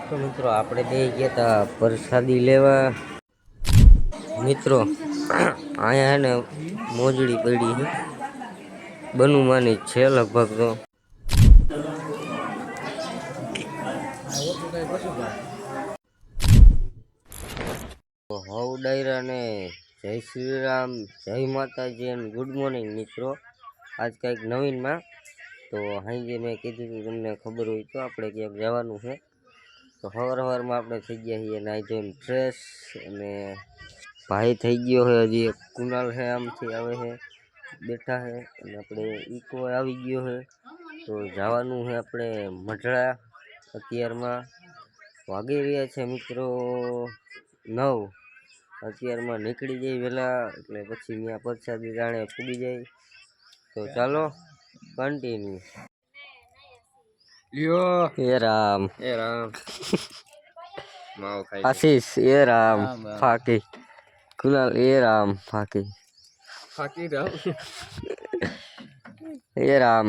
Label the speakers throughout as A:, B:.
A: તો મિત્રો આપણે બે ગયા હતા પ્રસાદી લેવા. મિત્રો અહીંયા હે ને મોજડી પડી છે, બનુમાની છે લગભગ. તો હવ ડાયરા ને જય શ્રી રામ, જય માતાજી અને ગુડ મોર્નિંગ મિત્રો. આજ કંઈક નવીનમાં તો હાઈ મેં કીધું હતું તમને ખબર હોય તો આપણે ક્યાંક જવાનું છે. તો સવારમાં આપણે થઈ ગયા છીએ નાઈ ધોઈને ફ્રેશ, અને ભાઈ થઈ ગયો છે હજી એક કુનાલ છે, આમથી આવે છે બેઠા છે, અને આપણે ઈકો આવી ગયો છે. તો જવાનું છે આપણે મઢડા. અત્યારમાં વાગી રહ્યા છે મિત્રો 9. અત્યારમાં નીકળી જાય વહેલા, એટલે પછી ત્યાં પ્રસાદી જાણે પૂગી જાય. તો ચાલો કન્ટિન્યુ. એ રામ આશીષ એ રામ ફાકી કુનાલ એ રામ ફાકી એ રામ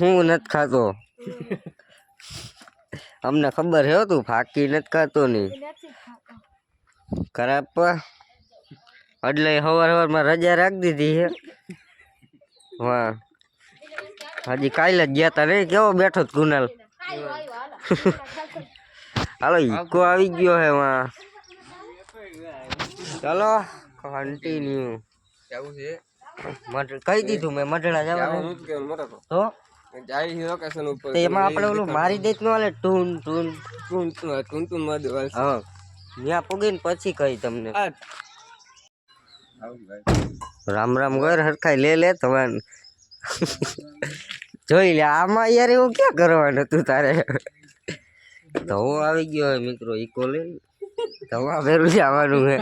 A: હું નથી ખાતો. અમને ખબર છે તું ફાકી નથી ખાતો ની ખરાબ. એટલે સવારમાં રજા રાખી દીધી છે. હા હજી કાલે જ ગયા તા નહીં, કેવો બેઠો કુનાલ. હાલો ઈકો આવી ગયો હે વા. ચાલો કન્ટિન્યુ. કહી દીધું મેં મઢડા જવાનું. તો એમાં આપણે ઓલું મારી દે નો હાલે ટૂન ટૂન હા ત્યાં પૂગીને પછી કહી તમને. રામ રામ ઘર હરખાઈ લે તમારે જોઈ લે. આમાં યાર એવું ક્યાં કરવાનું તું તારે. તો હું આવી ગયો હોય મિત્રો ઈકો લઈને. દવા ભેરું જવાનું છે.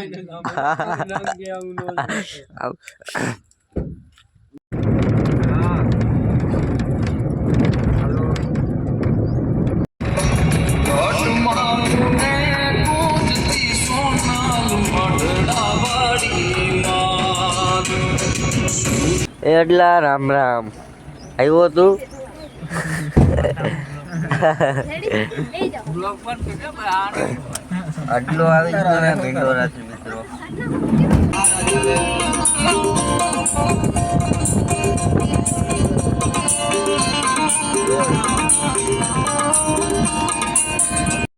A: એટલા રામ રામ આવ્યો તું. આટલો આવી ગયો ને ભીંડોરાથી મિત્રો.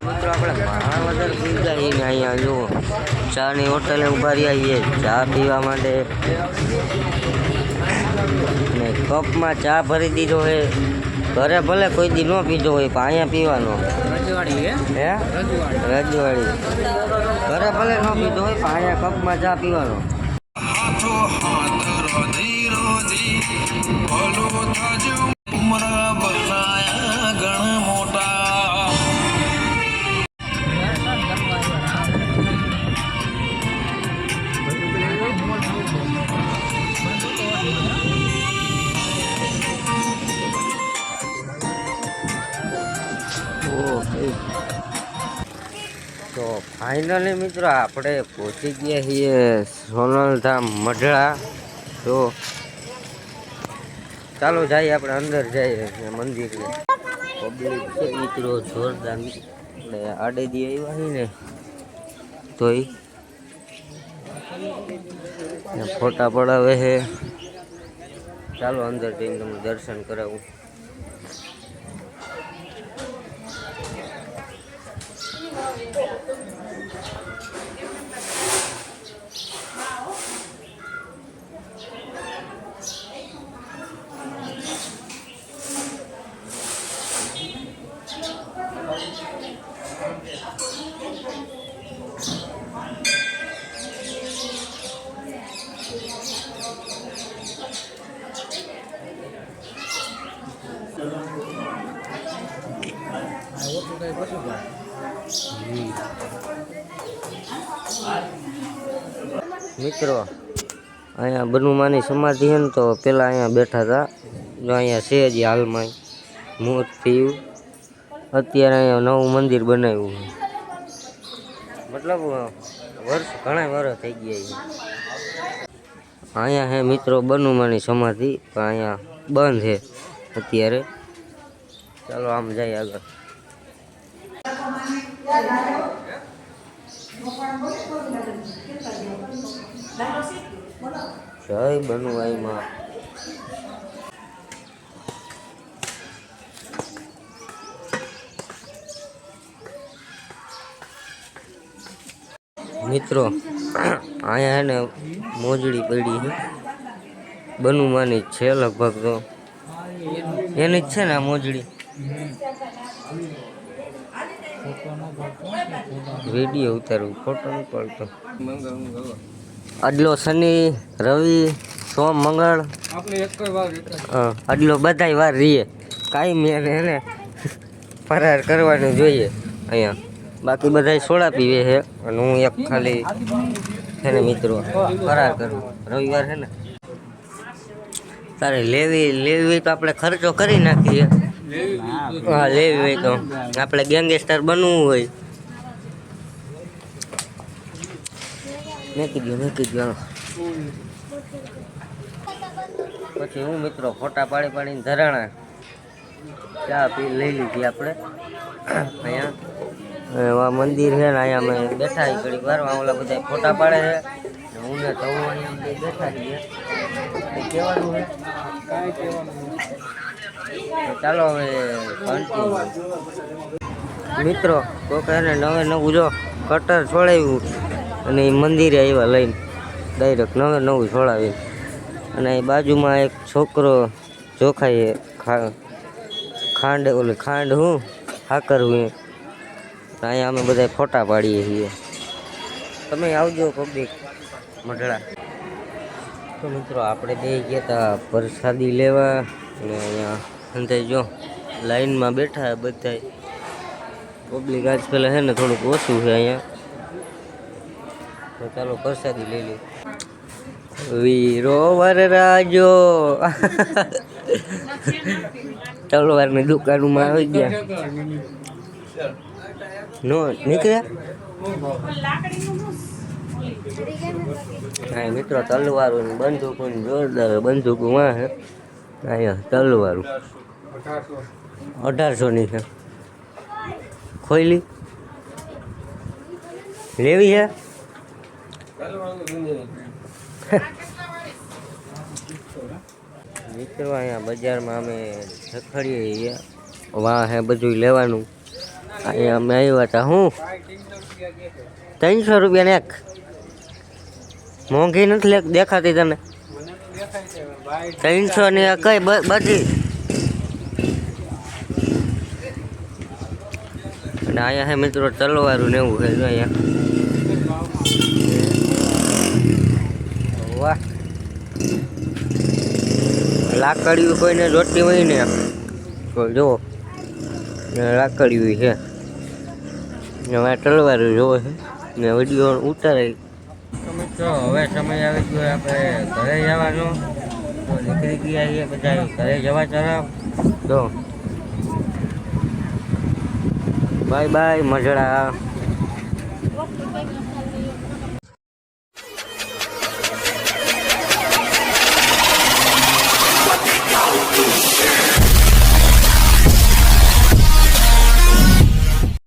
A: મિત્રો આપણે માણાવદર પીઝા અહીંયા જુઓ ચાની હોટલે ઉભા રહ્યા છીએ ચા પીવા માટે. ને કપમાં ચા ભરી દીધો છે. ઘરે ભલે કોઈ દી ન પીધો હોય પણ અહીંયા પીવાનો. હે રજવાડી ઘરે ભલે ન પીધો હોય પણ અહીંયા કપમાં ચા પીવાનો. તો ફાઇનલી મિત્રો આપણે પહોંચી ગયા છીએ સોનલધામ મઢડા. તો ચાલો જઈએ આપણે અંદર જઈએ મંદિરે. પબ્લિક છે મિત્રો જોરદાર. આપણે આડે દી આવ્યા છીએ ને તોય ફોટા પડાવે છે. ચાલો અંદર જઈને તમને દર્શન કરાવું. મિત્રો અહીંયા બનુમાની સમાધિ છે ને, તો પેલા અહીંયા બેઠા હતા. જો અહીંયા છે જ હાલમાં મોત થયું. અત્યારે અહીંયા નવું મંદિર બનાવ્યું છે. મતલબ ઘણા વર્ષ થઈ ગયા છે. અહીંયા હે મિત્રો બનુમાની સમાધિ, પણ અહીંયા બંધ છે અત્યારે. ચાલો આમ જાય આગળ. જય બનુઆઈમાં. મિત્રો અહીંયા હે ને મોજડી પડી છે, બનુમાની જ છે લગભગ, તો એની જ છે ને આ મોજડી. વિડીયો ઉતારવું, ફોટો નહીં પડતો. અડલો શનિ રવિ સોમ મંગળ અડલો બધાય વાર રહીએ, કાંઈ મેં એને ફરાર કરવાનું જોઈએ અહીંયા. બાકી બધા સોડા પીવે છે અને હું એક ખાલી છે ને મિત્રો ફરાર કરું. રવિવાર છે ને તારે લેવી તો આપણે ખર્ચો કરી નાખીએ. હા લેવી હોય તો આપણે ગેંગસ્ટર બનવું હોય. મેં કીધું પછી હું મિત્રો ફોટા પાડીને ધરાણા ચા પી લઈ લીધી આપણે. અહીંયા મંદિર છે ને, અહીંયા અમે બેઠા ઘડી વાર ઓલા બધા ફોટા પાડે છે. હું ને તો અહીંયા બેઠા છીએ. કહેવાનું છે ચાલો હવે કન્ટિન્યુ. મિત્રો કોક એને નવું જો કટર છોડાવ્યું અને એ મંદિરે આવ્યા લઈને ડાયરેક્ટ નવું છોડાવીને. અને એ બાજુમાં એક છોકરો જોખાય ખાંડ હું હાકર હું. અહીંયા અમે બધા ફોટા પાડીએ છીએ. તમે આવજો પબ્લિક મઢડા. તો મિત્રો આપણે બે ગયા હતા પ્રસાદી લેવા અને અહીંયા અંદર જો લાઈનમાં બેઠા બધા પબ્લિક. આજ પહેલાં છે ને થોડુંક ઓછું છે અહીંયા, તો ચાલો પ્રસાદી લઈ લઈએ. વીરો વરરાજો તલવારની દુકાનમાં આવી ગયા. નો નીકળ્યા. હા મિત્રો તલવારું બંદૂકું જોરદાર બંદૂકું માં છે. અહીંયા તલવારું 1800ની છે. ખોઈલી લેવી છે. મિત્રો અહીંયા બજારમાં અમે રખડીએ છીએ, વાહ હે બધું લેવાનું. અહીંયા અમે આવ્યા હતા. હું 300 રૂપિયા ને એક. મોંઘી નથી દેખાતી તને? 300 ની કઈ બધી. અને અહીંયા હે મિત્રો તલવારું ને એવું છે. અહીંયા વાહ લાકડીયું કોઈને જોતી હોય ને તો જો લાકડીયું છે. હવે તલવારું જોવે છે ને વિડીયો ઉતારે. તો હવે સમય આવી ગયો આપણે ઘરે જવાનો. તો નીકળી ગયા છીએ બધા ઘરે જવા તરફ. તો બાય બાય મજડા.